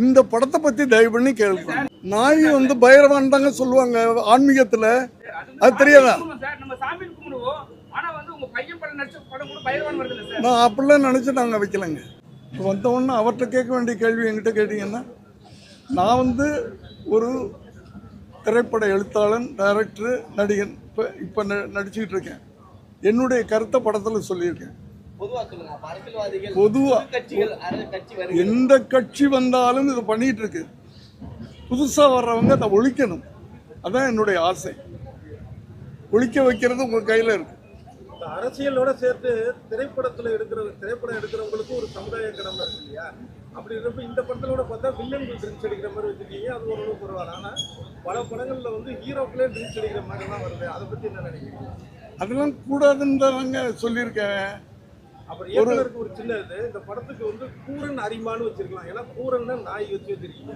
இந்த படத்தை பத்தி தயவு பண்ணி கேளுங்க. நாய் வந்து பைரவான் தாங்க சொல்லுவாங்க ஆன்மீகத்துல, அது தெரியாதா? நான் அப்படிலாம் நினைச்சு நாங்க வைக்கலங்க. வந்தவொடனே அவர்கிட்ட கேட்க வேண்டிய கேள்வி என்கிட்ட கேட்டீங்கன்னா, நான் வந்து ஒரு திரைப்பட எழுத்தாளன், டைரக்டர், நடிகன். இப்போ நடிச்சுக்கிட்டு இருக்கேன். என்னுடைய கருத்தை படத்தில் சொல்லியிருக்கேன். பொதுவா எந்த கட்சி வந்தாலும் இது பண்ணிட்டு இருக்கு. புதுசா வர்றவங்க அதை ஒழிக்கணும். அதான் என்னுடைய ஆசை. ஒழிக்க வைக்கிறது உங்க கையில இருக்கு. அரசியலோட சேர்த்து திரைப்படம் எடுக்கிறவங்களுக்கு ஒரு சமுதாய கடமை இருக்கு இல்லையா? அப்படி இருக்கப்ப இந்த படத்திலோட பார்த்தா வில்லன்கள் ட்ரிங்க்ஸ் அடிக்கிற மாதிரி வச்சிருக்கீங்க. அது ஓரளவு பரவாயில்ல. ஆனால் பல படங்கள்ல வந்து ஹீரோக்களே ட்ரிங்க்ஸ் அடிக்கிற மாதிரிலாம் வருது. அதை பத்தி என்ன நினைக்கிறீங்க? அதெல்லாம் கூடாதுன்னு தாங்க சொல்லியிருக்கேன். அப்புறம் இயக்குனருக்கு ஒரு சின்ன இது, இந்த படத்துக்கு வந்து கூரன் அரிமான்னு வச்சிருக்கலாம். ஏன்னா கூரன் நாய் வச்சு வச்சிருக்கீங்க.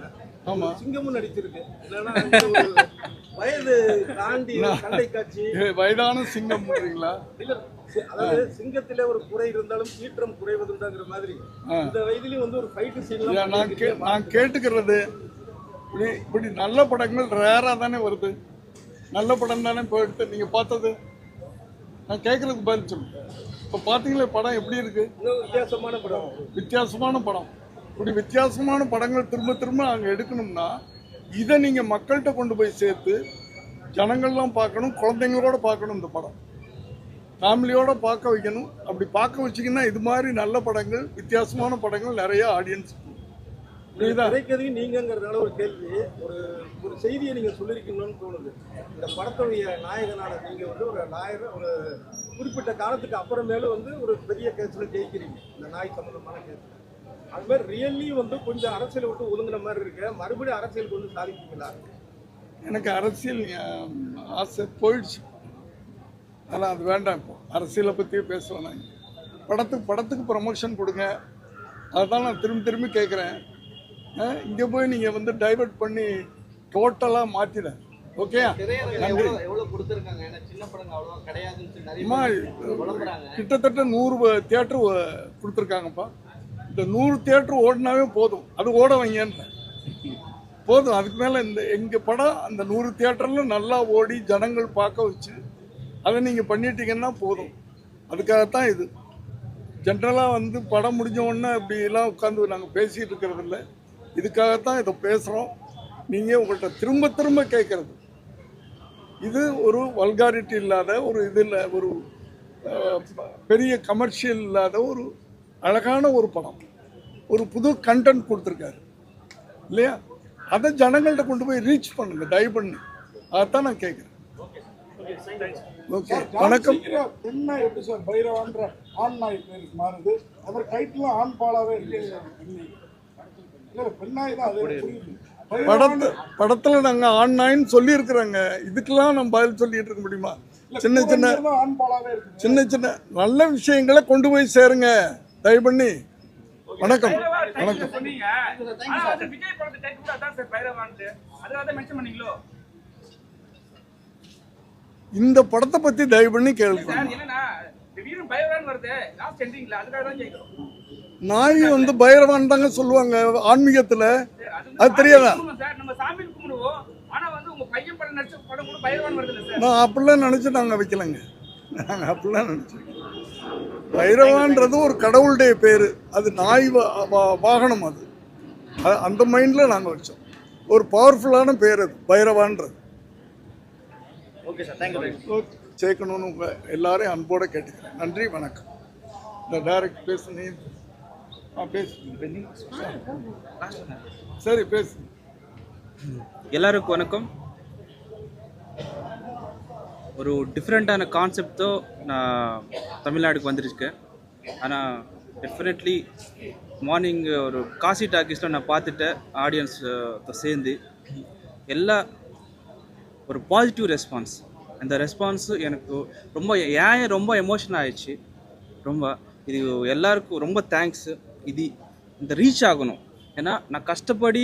ஆமா, சிங்கமும் நடிச்சிருக்கு. இல்லைன்னா வயது தாண்டி சண்டை காட்சி வயதான சிங்கம் இல்ல, அதாவது சிங்கத்திலே ஒரு குறை இருந்தாலும் சீற்றம் குறைவதுண்டாங்கிற மாதிரி இந்த வயதிலையும் வந்து ஒரு ஃபைட் சீன்லாம் நான் கேட்டுக்கிறது. இப்படி நல்ல படங்கள் ரேரா தானே வருது. நல்ல படம் தானே போயிடுது. நீங்க பார்த்தது நான் கேட்கறதுக்கு பதில் சொல்லுங்க. இப்போ பார்த்தீங்களா படம் எப்படி இருக்கு? வித்தியாசமான படம். இப்படி வித்தியாசமான படங்கள் திரும்ப திரும்ப அங்கே எடுக்கணும்னா இதை நீங்கள் மக்கள்கிட்ட கொண்டு போய் சேர்த்து ஜனங்கள்லாம் பார்க்கணும், குழந்தைங்களோட பார்க்கணும். இந்த படம் ஃபேமிலியோட பார்க்க வைக்கணும். அப்படி பார்க்க வச்சிங்கன்னா இது மாதிரி நல்ல படங்கள், வித்தியாசமான படங்கள் நிறைய ஆடியன்ஸ். நீங்கிறதுனால ஒரு கேள்வி, ஒரு செய்தியை நீங்க சொல்லிருக்கீங்கன்னு தோணுது. இந்த படத்துடைய நாயகனான நீங்க வந்து ஒரு லாயர், ஒரு குறிப்பிட்ட காலத்துக்கு அப்புறமேலும் வந்து ஒரு பெரிய கேஸ்ல ஜெயிக்கிறீங்க, இந்த நாய் சம்பந்தமான கேஸ். அது மாதிரி ரியல்லி வந்து கொஞ்சம் அரசியலை விட்டு ஒதுங்குற மாதிரி இருக்கு. மறுபடியும் அரசியலுக்கு வந்து சாதிப்பீங்களா? எனக்கு அரசியல் ஆசை போயிடுச்சு. அதெல்லாம் அது வேண்டாம். இப்போ அரசியலை பற்றியே பேசுவேன். நான் படத்துக்கு ப்ரமோஷன் கொடுங்க, அதுதான் நான் திரும்பி கேட்குறேன். இங்கே போய் நீங்கள் வந்து டைவர்ட் பண்ணி டோட்டலாக மாற்றிட. ஓகே, கிட்டத்தட்ட 100 தியேட்டர் கொடுத்துருக்காங்கப்பா. இந்த 100 தியேட்டர் ஓடினாவே போதும். அது ஓட வைங்கன்ற போதும். அதுக்கு மேலே இந்த எங்கள் படம் அந்த 100 தியேட்டரில் நல்லா ஓடி ஜனங்கள் பார்க்க வச்சு அதை நீங்கள் பண்ணிட்டீங்கன்னா போதும். அதுக்காகத்தான் இது. ஜென்ரலாக வந்து படம் முடிஞ்ச உடனே இப்படிலாம் உட்காந்து நாங்கள் பேசிகிட்டு இருக்கிறது இல்லை. இதுக்காகத்தான் இதை பேசுகிறோம். நீங்கள் உங்கள்கிட்ட திரும்ப கேட்குறது. இது ஒரு வல்காரிட்டி இல்லாத, ஒரு இது இல்லை, ஒரு பெரிய கமர்ஷியல் இல்லாத ஒரு அழகான ஒரு படம். ஒரு புது கண்டென்ட் கொடுத்துருக்காரு இல்லையா? அதை ஜனங்கள்கிட்ட கொண்டு போய் ரீச் பண்ணுங்க, டைவ் பண்ணி. அதைத்தான் நான் கேட்குறேன். ஓகே, வணக்கம். பெண்ணா எப்படி சார் பைரவான்ற ஆண் நாய் பேருக்கு மாறுது? அவர் டைட்டிலும் ஆண் பாலாவே இருக்கு. படத்துல நாங்க ஆண் நாயின்னு சொல்லி இருக்கிறாங்க. இதுக்கெல்லாம் நம்ம பதில் சொல்லிட்டு இருக்க முடியுமா? சின்ன நல்ல விஷயங்களை கொண்டு போய் சேருங்க, தயவு பண்ணி. வணக்கம். இந்த படத்தை பத்தி தயவு பண்ணி கேளுங்க. நாய் வந்து பைரவான் தாங்க சொல்லுவாங்க ஆன்மீகத்துல, அது தெரியாதா? நான் அப்படிலாம் நினைச்சு நாங்க வைக்கலங்க. நாங்க அப்படிலாம் நினைச்சோம். பைரவான்றது ஒரு கடவுளுடைய பேரு. அது நாய் வாகனம். அது அந்த மைண்ட்ல நாங்க வச்சோம். ஒரு பவர்ஃபுல்லான பேர் அது பைரவான்றது. சேர்க்கணும்னு உங்க எல்லாரையும் அன்போட கேட்டுக்கிறேன். நன்றி, வணக்கம். இந்த டைரக்ட் பேசுனேன். சரி, பேசு. எல்லாருக்கும் வணக்கம். ஒரு டிஃப்ரெண்ட்டான கான்செப்டோ நான் தமிழ்நாடுக்கு வந்துருக்கேன். ஆனால் டெஃபினெட்லி மார்னிங் ஒரு காசி டாக்கீஸில் நான் பார்த்துட்டேன். ஆடியன்ஸ் சேர்ந்து எல்லா ஒரு பாசிட்டிவ் ரெஸ்பான்ஸ். அந்த ரெஸ்பான்ஸு எனக்கு ரொம்ப எமோஷன் ஆயிடுச்சு. இது எல்லாருக்கும் ரொம்ப தேங்க்ஸு. இந்த ரீச் ஆகணும். ஏன்னா நான் கஷ்டப்படி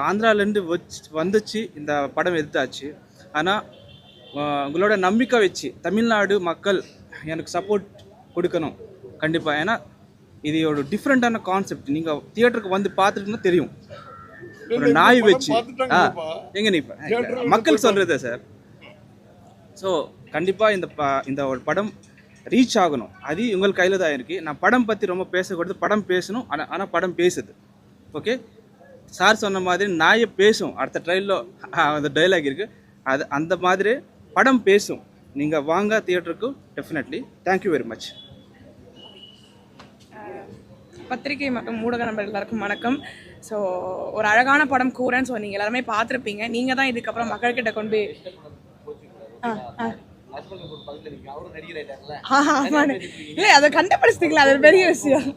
ஆந்திராலேருந்து வந்துச்சு இந்த படம் எடுத்தாச்சு. ஆனால் உங்களோட நம்பிக்கை வச்சு தமிழ்நாடு மக்கள் எனக்கு சப்போர்ட் கொடுக்கணும் கண்டிப்பாக. ஏன்னா இது ஒரு டிஃப்ரெண்ட்டான கான்செப்ட். நீங்கள் தியேட்டருக்கு வந்து பார்த்துட்டுன்னா தெரியும். ஒரு நாய் படம் வச்சு பார்த்துட்டாங்கப்பா. எங்க நிற்பேன் மக்கள் சொல்றது சார். ஸோ கண்டிப்பாக இந்த ஒரு படம் ரீச் ஆகணும், அது உங்கள் கையில் தான் இருக்குது. நான் படம் பற்றி ரொம்ப பேசக்கூடாது, படம் பேசணும். ஆனால் படம் பேசுது. ஓகே, சார் சொன்ன மாதிரி நாயை பேசும். அடுத்த ட்ரைலில் அந்த டைலாக் இருக்குது, அது அந்த மாதிரி படம் பேசும். நீங்கள் வாங்க தியேட்டருக்கு, டெஃபினெட்லி. Thank you very much. பத்திரிகை மற்றும் ஊடக நண்பர்கள் எல்லாருக்கும் வணக்கம். ஸோ ஒரு அழகான படம் கூறன்னு. ஸோ நீங்கள் எல்லாருமே பார்த்துருப்பீங்க. நீங்கள் தான் இதுக்கப்புறம் மக்கள்கிட்ட கொண்டு இல்லை அதை கண்டுபிடிச்சிட்டீங்களா, அது ஒரு பெரிய விஷயம்.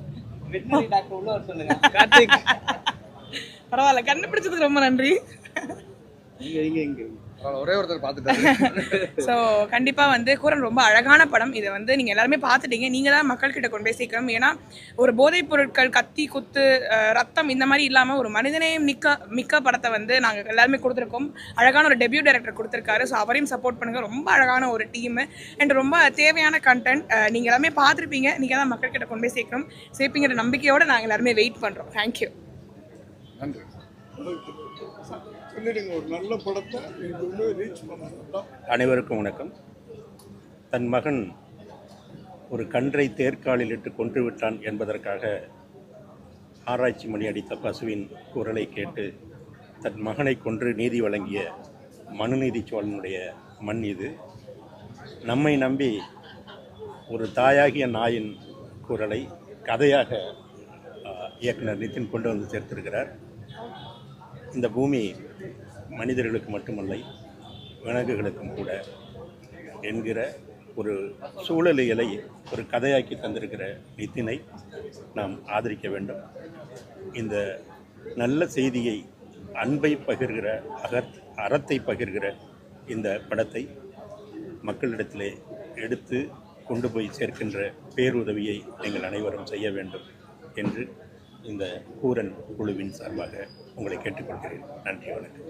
பரவாயில்ல, கண்டுபிடிச்சதுக்கு ரொம்ப நன்றி. ஒரே ஒருத்தர் பார்த்துட்டாரு. ஸோ கண்டிப்பாக வந்து கூரன் ரொம்ப அழகான படம். இதை வந்து நீங்கள் எல்லாருமே பார்த்துட்டீங்க. நீங்கள் தான் மக்கள்கிட்ட கொண்டு போய் சேர்க்கணும். ஏன்னா ஒரு போதைப் பொருட்கள், கத்தி, குத்து, ரத்தம் இந்த மாதிரி இல்லாமல் ஒரு மனிதநேயம் மிக்க படத்தை வந்து நாங்கள் எல்லாருமே கொடுத்துருக்கோம். அழகான ஒரு டெபியூ டைரக்டர் கொடுத்துருக்காரு. ஸோ அவரையும் சப்போர்ட் பண்ணுங்கள். ரொம்ப அழகான ஒரு டீமு அண்ட் ரொம்ப தேவையான கண்டென்ட். நீங்கள் எல்லாமே பார்த்துருப்பீங்க. நீங்கள் தான் மக்கள்கிட்ட கொண்டு போய் சேர்க்கணும். சேர்ப்பீங்கிற நம்பிக்கையோடு நாங்கள் எல்லாருமே வெயிட் பண்ணுறோம். தேங்க்யூ. நன்றி. சொல்லிடுங்க, ஒரு நல்ல படத்தை இது ரீச் பண்ணணும். அனைவருக்கும் வணக்கம். தன் மகன் ஒரு கன்றை தேர்காலில் இட்டு கொன்று விட்டான் என்பதற்காக ஆராய்ச்சி மணி அடித்த பசுவின் குரலை கேட்டு தன் மகனை கொன்று நீதி வழங்கிய மனுநீதி சோழனுடைய மண் இது. நம்மை நம்பி ஒரு தாயாகிய நாயின் குரலை கதையாக இயக்குனர் நிதின் கொண்டு வந்து சேர்த்திருக்கிறார். இந்த பூமி மனிதர்களுக்கு மட்டுமல்ல, விலங்குகளுக்கும் கூட என்கிற ஒரு சூழலியலை ஒரு கதையாக்கி தந்திருக்கிற நிதினை நாம் ஆதரிக்க வேண்டும். இந்த நல்ல செய்தியை, அன்பை பகிர்கிற, அறத்தை பகிர்கிற இந்த படத்தை மக்களிடத்திலே எடுத்து கொண்டு போய் சேர்க்கின்ற பேருதவியை நீங்கள் அனைவரும் செய்ய வேண்டும் என்று இந்த கூரன் குழுவின் சார்பாக உங்களை கேட்டுக்கொள்கிறேன். நன்றி, வணக்கம்.